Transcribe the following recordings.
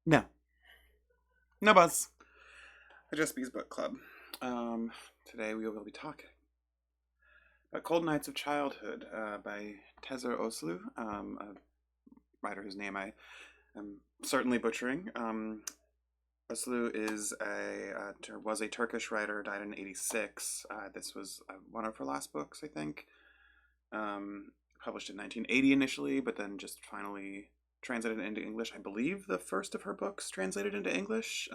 No. No buzz. The Just Bees Book Club. Today we will be talking about Cold Nights of Childhood by Tezer Özlü, a writer whose name I am certainly butchering. Özlü was a Turkish writer, died in '86. This was one of her last books, I think. Published in 1980 initially, but then just finally translated into English. I believe the first of her books translated into English.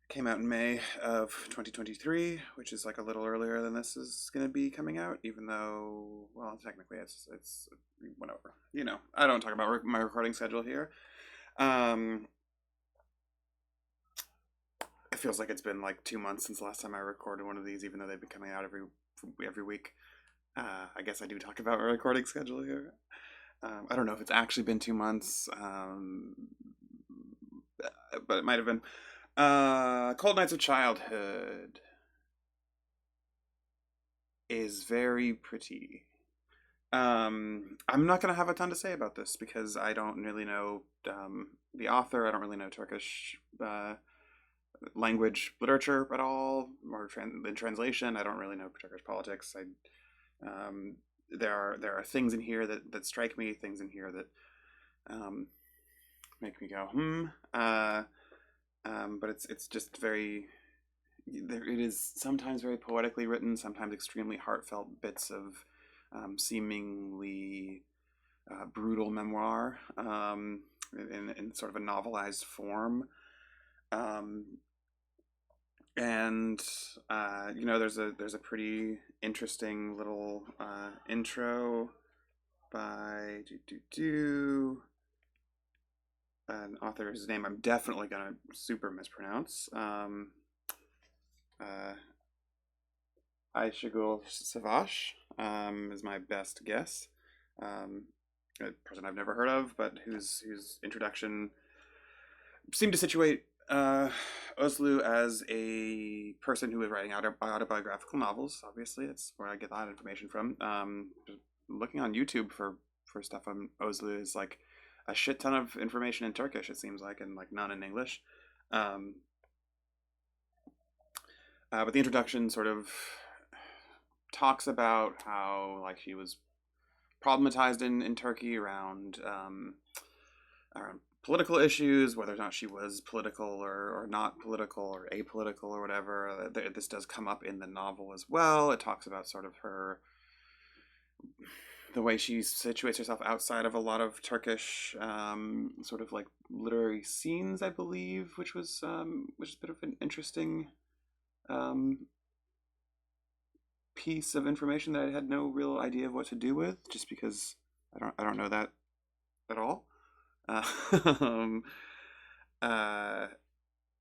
Came out in May of 2023, which is like a little earlier than this is going to be coming out, even though, well, technically it's whatever. I don't talk about my recording schedule here. It feels like it's been like 2 months since the last time I recorded one of these, even though they've been coming out every week. I guess I do talk about my recording schedule here. I don't know if it's actually been 2 months, but it might have been. Cold Nights of Childhood is very pretty. I'm not going to have a ton to say about this because I don't really know the author. I don't really know Turkish language literature at all, or in translation. I don't really know Turkish politics. There are things in here that strike me, things in here that make me go but it's just very. It is sometimes very poetically written, sometimes extremely heartfelt bits of seemingly brutal memoir in sort of a novelized form. And there's a pretty interesting little intro by an author whose name I'm definitely gonna super mispronounce. Ayşegül Savaş is my best guess. A person I've never heard of, but whose introduction seemed to situate Özlü as a person who is writing autobiographical novels. Obviously, that's where I get that information from. Looking on YouTube for stuff on Özlü is like a shit ton of information in Turkish, it seems like, and like none in English. But the introduction sort of talks about how like she was problematized in Turkey around political issues, whether or not she was political or not political or apolitical or whatever. This does come up in the novel as well. It talks about sort of the way she situates herself outside of a lot of Turkish sort of like literary scenes, I believe, which is a bit of an interesting piece of information that I had no real idea of what to do with, just because I don't know that at all. Uh,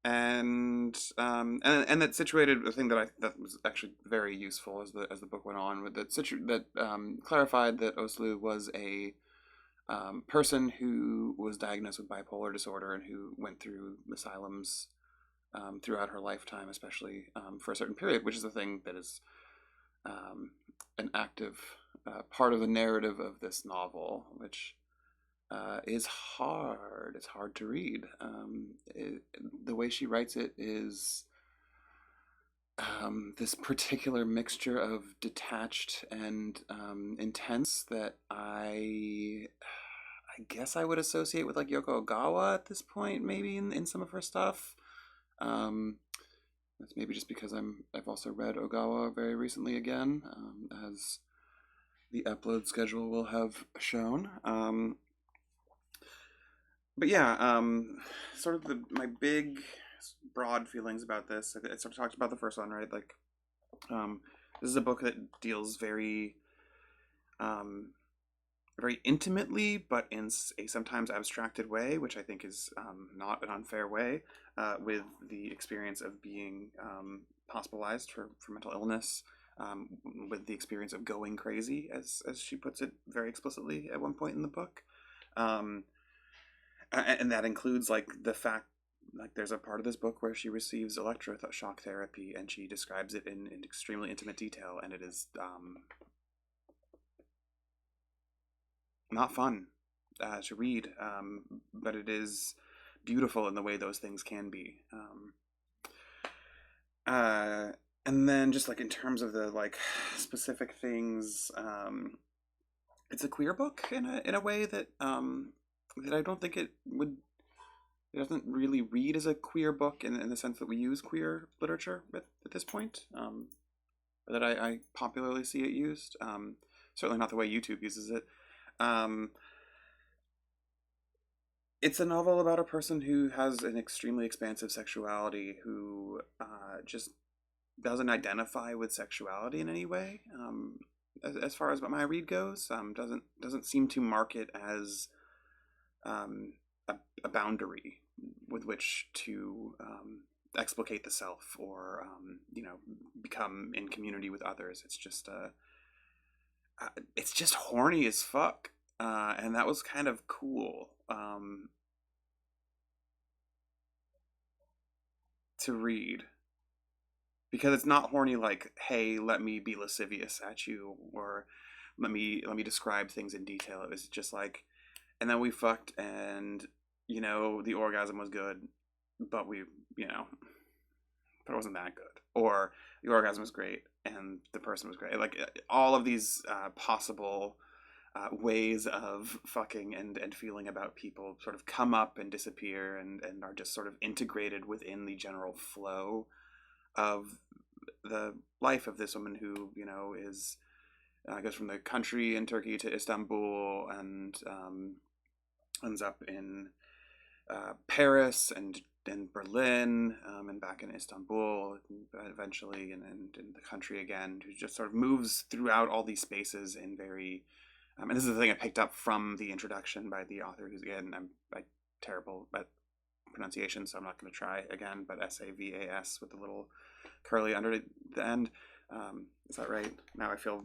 and that situated a thing that was actually very useful as the book went on, with that clarified that Özlü was a person who was diagnosed with bipolar disorder and who went through asylums throughout her lifetime, especially for a certain period, which is the thing that is an active part of the narrative of this novel, which is hard. It's hard to read. The way she writes it is this particular mixture of detached and intense that I guess I would associate with like Yoko Ogawa at this point, maybe in some of her stuff. That's maybe just because I've also read Ogawa very recently again, as the upload schedule will have shown. But yeah, sort of my big broad feelings about this. I sort of talked about the first one, right? Like, this is a book that deals very, very intimately, but in a sometimes abstracted way, which I think is not an unfair way, with the experience of being hospitalized for mental illness, with the experience of going crazy, as she puts it very explicitly at one point in the book. And that includes like the fact, like there's a part of this book where she receives electroshock therapy, and she describes it in extremely intimate detail, and it is not fun to read, but it is beautiful in the way those things can be. Uh, and then just like in terms of the like specific things, it's a queer book in a way that that I don't think it would. It doesn't really read as a queer book in the sense that we use queer literature at this point. That I popularly see it used. Certainly not the way YouTube uses it. Um, it's a novel about a person who has an extremely expansive sexuality who just doesn't identify with sexuality in any way. As far as what my read goes, doesn't seem to mark it as um, a boundary with which to explicate the self or become in community with others. It's just horny as fuck, and that was kind of cool to read because it's not horny like, hey, let me be lascivious at you, or let me describe things in detail. It was just like, and then we fucked, and the orgasm was good, but you know but it wasn't that good, or the orgasm was great and the person was great. Like all of these possible ways of fucking and feeling about people sort of come up and disappear and are just sort of integrated within the general flow of the life of this woman who is goes from the country in Turkey to Istanbul and ends up in Paris and Berlin and back in Istanbul eventually and in the country again, who just sort of moves throughout all these spaces in very and this is the thing I picked up from the introduction by the author, who's again I'm terrible at pronunciation, so I'm not going to try again, but Savas with the little curly under the end. Is that right? Now I feel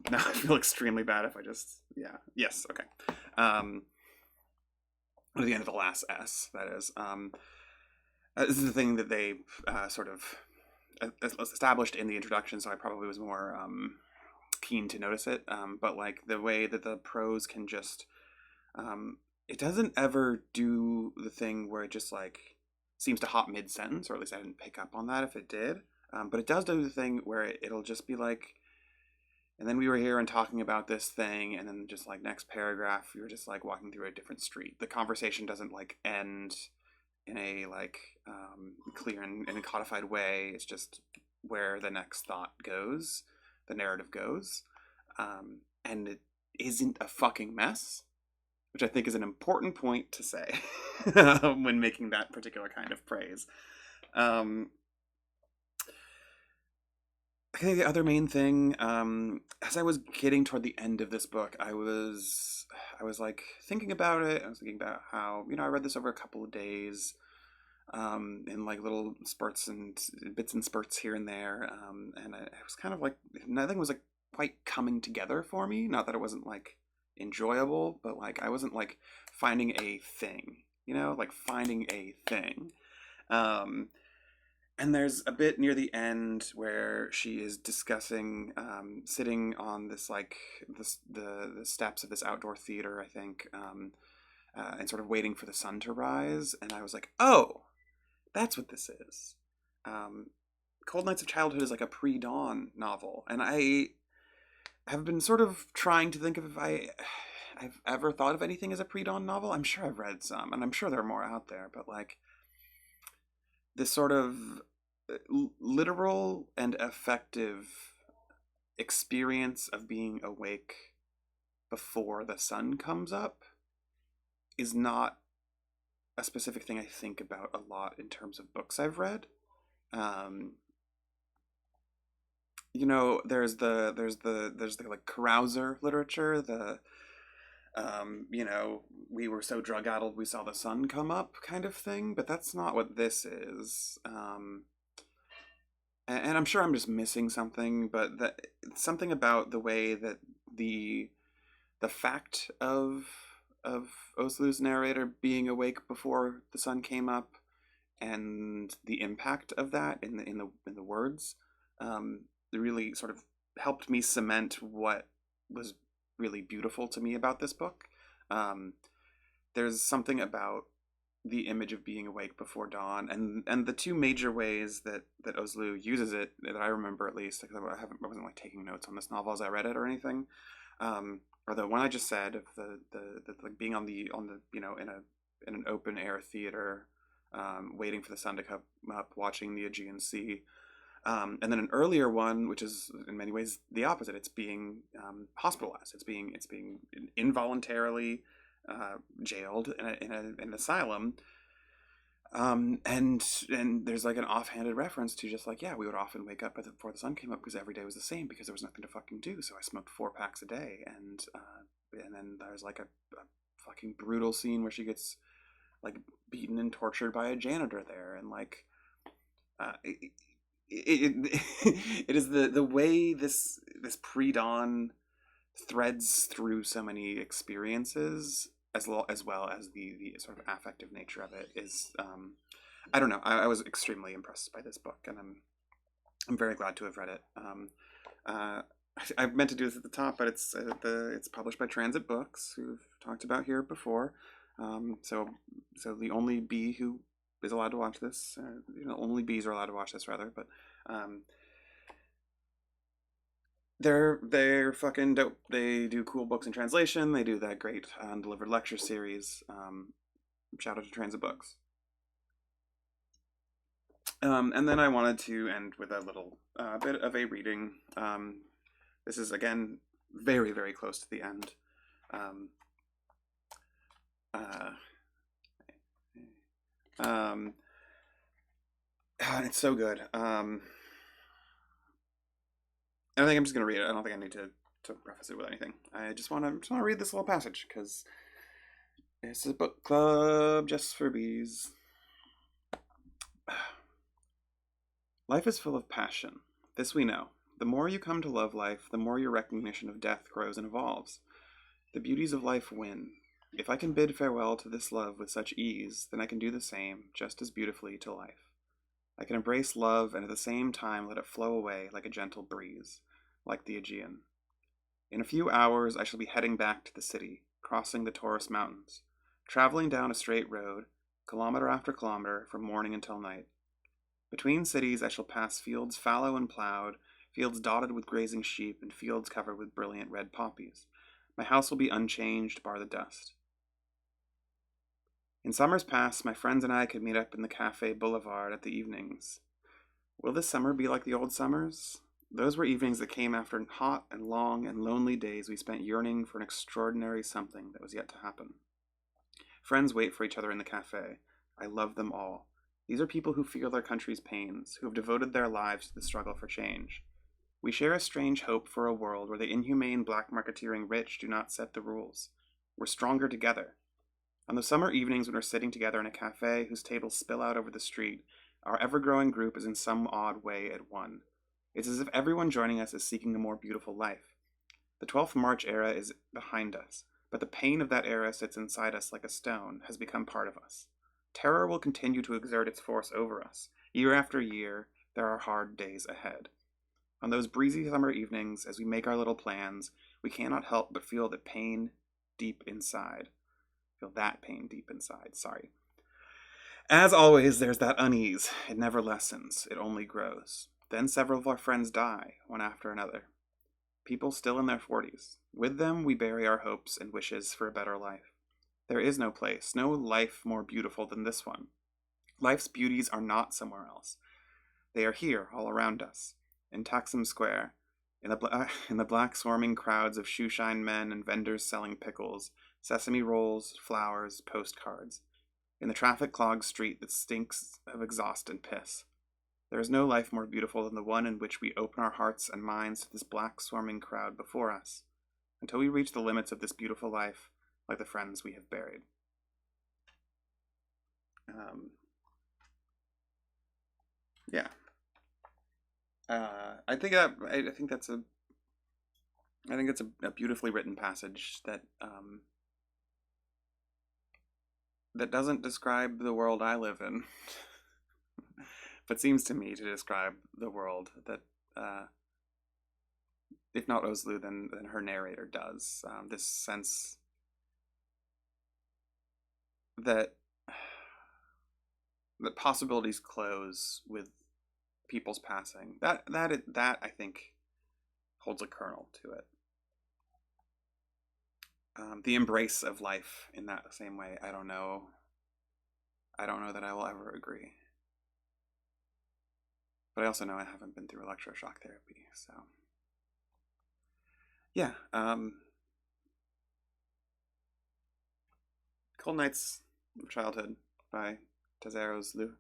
extremely bad if I just yes, okay. At the end of the last S, that is. This is the thing that they sort of established in the introduction, so I probably was more keen to notice it. But like the way that the prose can just, it doesn't ever do the thing where it just like seems to hop mid sentence, or at least I didn't pick up on that if it did. But it does do the thing where it'll just be like, and then we were here and talking about this thing, and then just like next paragraph, we were just like walking through a different street. The conversation doesn't like end in a like clear and a codified way. It's just where the next thought goes, the narrative goes, and it isn't a fucking mess, which I think is an important point to say when making that particular kind of praise. I think the other main thing, as I was getting toward the end of this book, I was like thinking about it. I was thinking about how I read this over a couple of days, in like little spurts and bits and spurts here and there, and I was kind of like nothing was like quite coming together for me. Not that it wasn't like enjoyable, but like I wasn't like finding a thing, like finding a thing. And there's a bit near the end where she is discussing, sitting on this like the steps of this outdoor theater, I think, and sort of waiting for the sun to rise. And I was like, oh, that's what this is. Cold Nights of Childhood is like a pre-dawn novel, and I have been sort of trying to think of if I've ever thought of anything as a pre-dawn novel. I'm sure I've read some, and I'm sure there are more out there, but like this sort of literal and effective experience of being awake before the sun comes up is not a specific thing I think about a lot in terms of books I've read. There's the like carouser literature, the we were so drug addled we saw the sun come up kind of thing, but that's not what this is. And I'm sure I'm just missing something, but that something about the way that the fact of Özlü's narrator being awake before the sun came up and the impact of that in the words, really sort of helped me cement what was really beautiful to me about this book. There's something about the image of being awake before dawn, and the two major ways that Özlü uses it, that I remember at least, because I wasn't like taking notes on this novel as I read it or anything, or the one I just said of the like being on the in an open air theater, waiting for the sun to come up, watching the Aegean Sea. And then an earlier one, which is in many ways the opposite. It's being hospitalized. It's being involuntarily jailed in an asylum. And there's like an offhanded reference to just like, yeah, we would often wake up before the sun came up because every day was the same because there was nothing to fucking do. So I smoked 4 packs a day, and then there's like a fucking brutal scene where she gets like beaten and tortured by a janitor there, and like it, it is the way this pre-dawn threads through so many experiences, as well as the sort of affective nature of it is, I don't know, I was extremely impressed by this book, and I'm very glad to have read it. Uh, I meant to do this at the top, but it's published by Transit Books, who've talked about here before. So the only bee who is allowed to watch this, only bees are allowed to watch this rather, but um, they're fucking dope. They do cool books in translation. They do that great undelivered lecture series. Shout out to Transit Books. And then I wanted to end with a little bit of a reading. This is again very, very close to the end. Um, uh, it's so good. I think I'm just gonna read it. I don't think I need to preface it with anything. I just want to read this little passage because it's a book club just for bees. Life is full of passion. This we know. The more you come to love life, the more your recognition of death grows and evolves. The beauties of life win. If I can bid farewell to this love with such ease, then I can do the same, just as beautifully, to life. I can embrace love and at the same time let it flow away like a gentle breeze, like the Aegean. In a few hours I shall be heading back to the city, crossing the Taurus Mountains, traveling down a straight road, kilometer after kilometer, from morning until night. Between cities I shall pass fields fallow and plowed, fields dotted with grazing sheep, and fields covered with brilliant red poppies. My house will be unchanged, bar the dust. In summers past, my friends and I could meet up in the Café Boulevard at the evenings. Will this summer be like the old summers? Those were evenings that came after hot and long and lonely days we spent yearning for an extraordinary something that was yet to happen. Friends wait for each other in the cafe. I love them all. These are people who feel their country's pains, who have devoted their lives to the struggle for change. We share a strange hope for a world where the inhumane black marketeering rich do not set the rules. We're stronger together. On the summer evenings when we're sitting together in a cafe whose tables spill out over the street, our ever-growing group is in some odd way at one. It's as if everyone joining us is seeking a more beautiful life. The 12th March era is behind us, but the pain of that era sits inside us like a stone, has become part of us. Terror will continue to exert its force over us. Year after year, there are hard days ahead. On those breezy summer evenings, as we make our little plans, we cannot help but feel the pain deep inside. Feel that pain deep inside, sorry. As always, there's that unease. It never lessens, it only grows. Then several of our friends die, one after another. People still in their 40s. With them, we bury our hopes and wishes for a better life. There is no place, no life more beautiful than this one. Life's beauties are not somewhere else. They are here, all around us. In Taksim Square, in the black swarming crowds of shoeshine men and vendors selling pickles, sesame rolls, flowers, postcards. In the traffic-clogged street that stinks of exhaust and piss. There is no life more beautiful than the one in which we open our hearts and minds to this black swarming crowd before us, until we reach the limits of this beautiful life, like the friends we have buried. Yeah. I think that's a beautifully written passage that that doesn't describe the world I live in, but seems to me to describe the world that, if not Özlü, then her narrator does. This sense that that possibilities close with people's passing. That I think holds a kernel to it. The embrace of life in that same way. I don't know. I don't know that I will ever agree. But I also know I haven't been through electroshock therapy, so yeah. Cold Nights of Childhood by Tezer Özlü.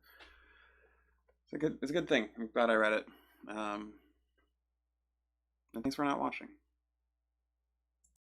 It's a good thing. I'm glad I read it. And thanks for not watching.